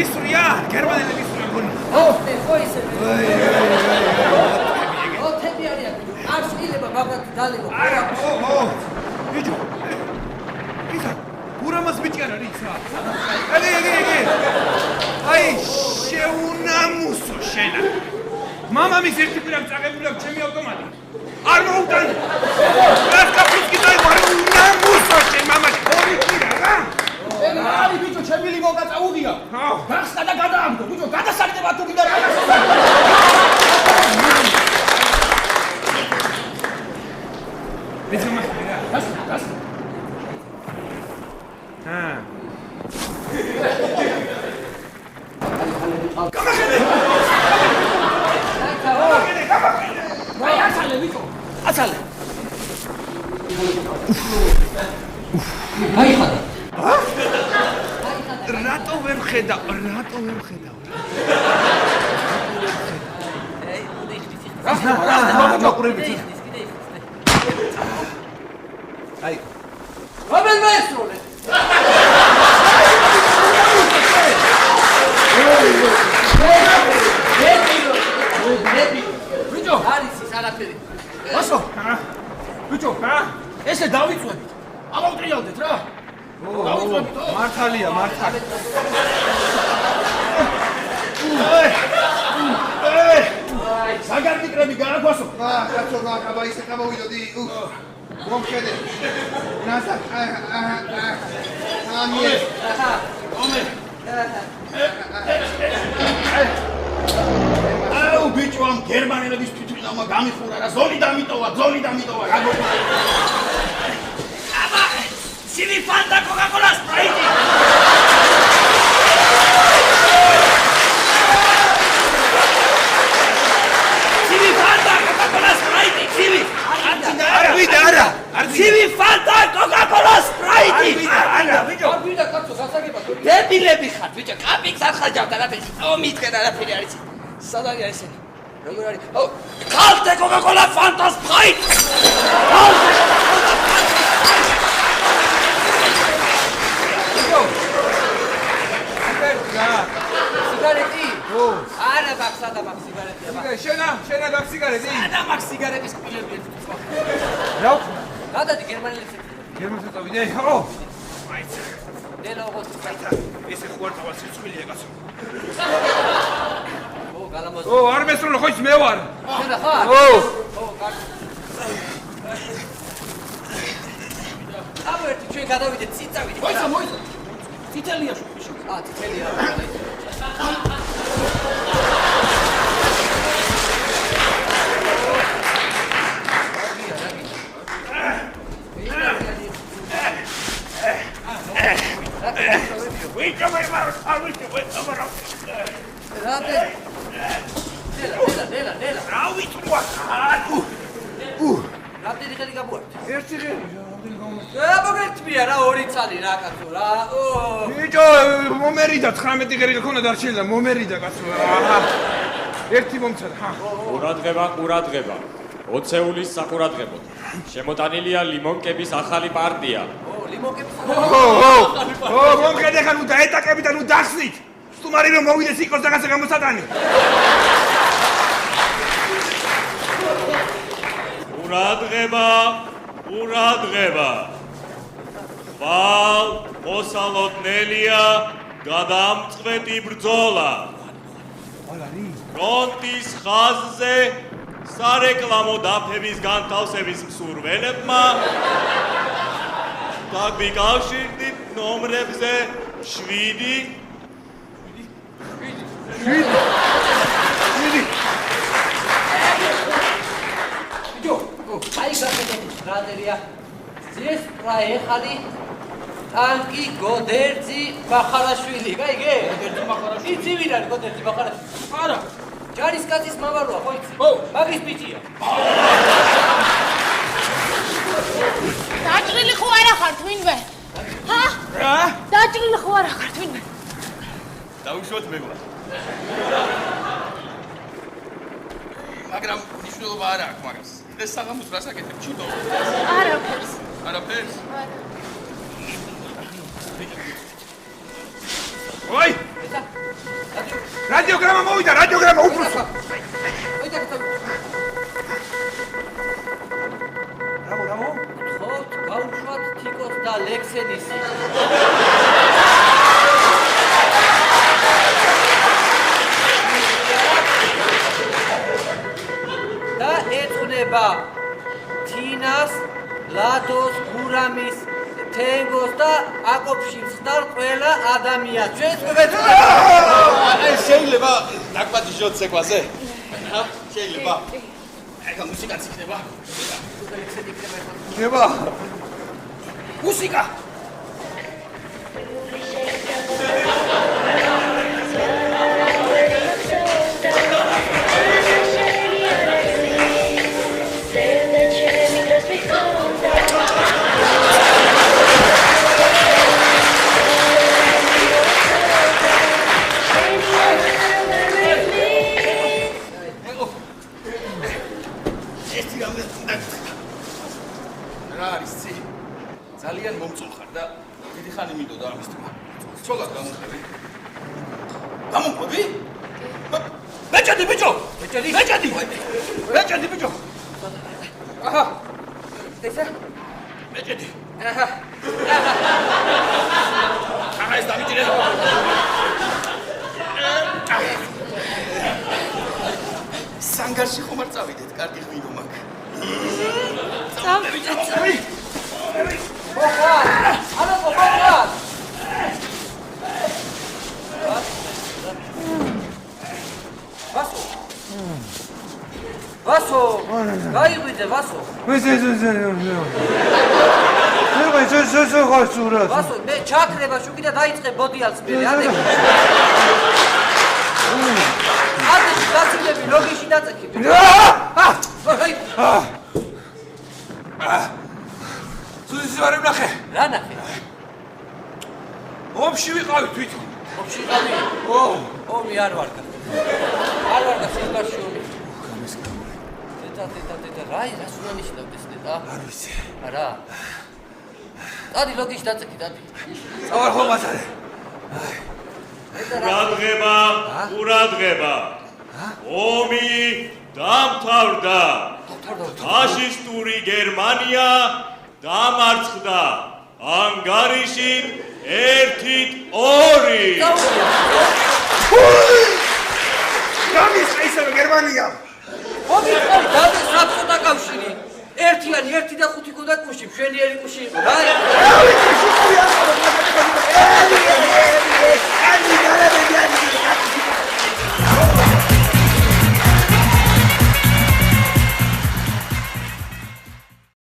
ისრია, გერმანელი ისრია გონი. ხო ისე. თები არიან. არ შეიძლება მაგათ დალევა. ბიჭო. ისა, გურამას ბიჭი არ არის რა. ეგი. აი, შეუნამუსო შენა. მამამის ერთი პირამ წაღებული აქვს ჩემი ავტომატი. არ მოუტან. რას კაფიცკი დაიყვარე უნამუსო შენ მამას ორი პირა რა. აი ბიჭო ჩემი ლიმონკა წაუღია. გახსნა და გადააგდო. ბიჭო გადასარდება თუ გინდა ბიჭო მაგერა. გასნა. აცალე. გაიხადა. რატო ვერ ხედავ? მაყურებით. აი. რომელ მაესტროლე? ბიჭო, არის ის არაფერი. ასო. ბიჭო, ესე დავიწვევით. ამოვტრიალდეთ რა. დავიწვევით. მართალია. საგარდიკრები გააგვასო. კაცო, აბა ისე გამოვიდოდი. მომხედე. ნაზა. ამიე. ომე. აუ ბიჭო ამ გერმანელების თვითმფრინავმა გამიხურა რა ზოლი დამიტოვა აბა სივი ფანტა კოკაკოლა სპრაიტი სივი ფანტა კოკაკოლა სპრაიტი სივი არა სივი ფანტა კოკაკოლა სპრაიტი არა ბიჭო არ ვიდა კაცო გასაგებად. დებილები ხართ ბიჭო კაპიქს არ ხარჯავთ არაფერი მითქენ არაფერი არის სადაა ესენი როგორ არის ქალტე კოკაკოლა ფანტა სპრაიტი სიგარეტი? არა მაქვს სადამაქვს სიგარეტი. შენა გაქვს სიგარეტი? სადამაქვს სიგარეტის კბილები ერთი სხვა. რა ვქნა? გადადი გერმანელებს. გერმანელს წავიდე. ხო. მაიცა. დელა ოღონდ ესე ხوارთავა სიცხვილია კაცო. გალამაზ. არ მესროლო ხო ის მე ვარ. შენ ხარ? კარგი. ამერტი ჩვენ გადავიდეთ ციცავით. მოიცა. თითელია შუქში. თითელია. დელა. რა ვიწვა? რამდენი ხელი გაბუართ? ერთი ხელი, რამდენი გამო? მოგერწმია რა ორი ცალი რა კაცო რა. ბიჭო, მომერიდა 19 ხელი გქონდა დარჩენილა, მომერიდა კაცო რა. ერთი მომცადა. ყურადღება. 20-ეულის საყურადღებოდ. შემოტანილია ლიმონკების ახალი პარტია. ლიმონკების მომხედე ხან უნდა ეტაკებიდან უდახსნით. სტუმარი რომ მოვიდეს იყოს რაღაცა გამოსატანი. ყურადღება. ხვალ მოსალოდნელია გადამწყვეტი ბრძოლა. ფრონტის ხაზზე სარეკლამო დაფების განთავსების მსურველებმა დაგიკავშირდით ნომრებზე 7 აი გასაგები რადერია ზეს პრაეხალი ტანკი გოდერძი ბახარაშვილი გაიგე გოდერძი ბახარაშვილი იცი ვინ არის გოდერძი ბახარაშვილი არა ჯარისკაცის მამაროა ხო იცი მაგის ბიჭია დაჭრილი ხო არა ხარ თვინვე ჰა რა დაჭრილი ხო არა ხარ თვინვე დაუშვოთ მეგობრა მაგრამ ნიშნულობა არ აქვს მაგას ეს საღამოს რას აკეთებ ჩიტო არაფერს არაფერს ой რადიოგრამა მოვიდა რადიოგრამა უფროსო რამო ხოთ გაუშვათ თიკოს და ლექსენისი და ეწუნება თინას ლადოს გურამის თენგოს და აკოფში მსხდარ ყველა ადამიანს ჩვენს გვეწუნება შეიძლება დაგპატიჟოთ ცეკვაზე? შეიძლება. ეხლა მუსიკაც იქნება. იქნება. მუსიკა. ძალიან მომწონხარ და დიდი ხანი მინდოდა ამის თქმა. ცოლად გამოხდები. გამოყვები? მეჭედი ბიჭო! მეჭედი ბიჭო! აჰა. ესა? მეჭედი. აჰა. აჰა ეს დამიჭირე. სანგარში ხომ არ წავიდეთ, კარგი ღვინო მაქვს. წავიდეთ. Vaso, გაიღვიდე Vaso. Vaso, მე ჩაქრება შუქი და დაიწყე ბოდიალს მე. ადი დაწილები ლოგიში დაწექი. სულისი ვარ ვნახე. რა ნახე? ომში ვიყავი თვითონ. ომში ვიყავი? ომი არ ვარ გა. არ ვარ გა სიнгარში ომი. დედა, რას უნდა ნიშნავდეს დედა? არ ვიცი. არა. დადი ლოგიში დაწექი, დადი. წავარ ხომ მასალე. ყურადღება. ომი დამთავრდა. ფაშისტური გერმანია დამარცხდა. ანგარიშით 1-2. გამისცა ისევე გერმანია. მოგიწყალი დადი საბჭოთა კავშირი. ერთიანი 1 და 5 ქონდა კუში, მშვენიერი კუში იყო. რა?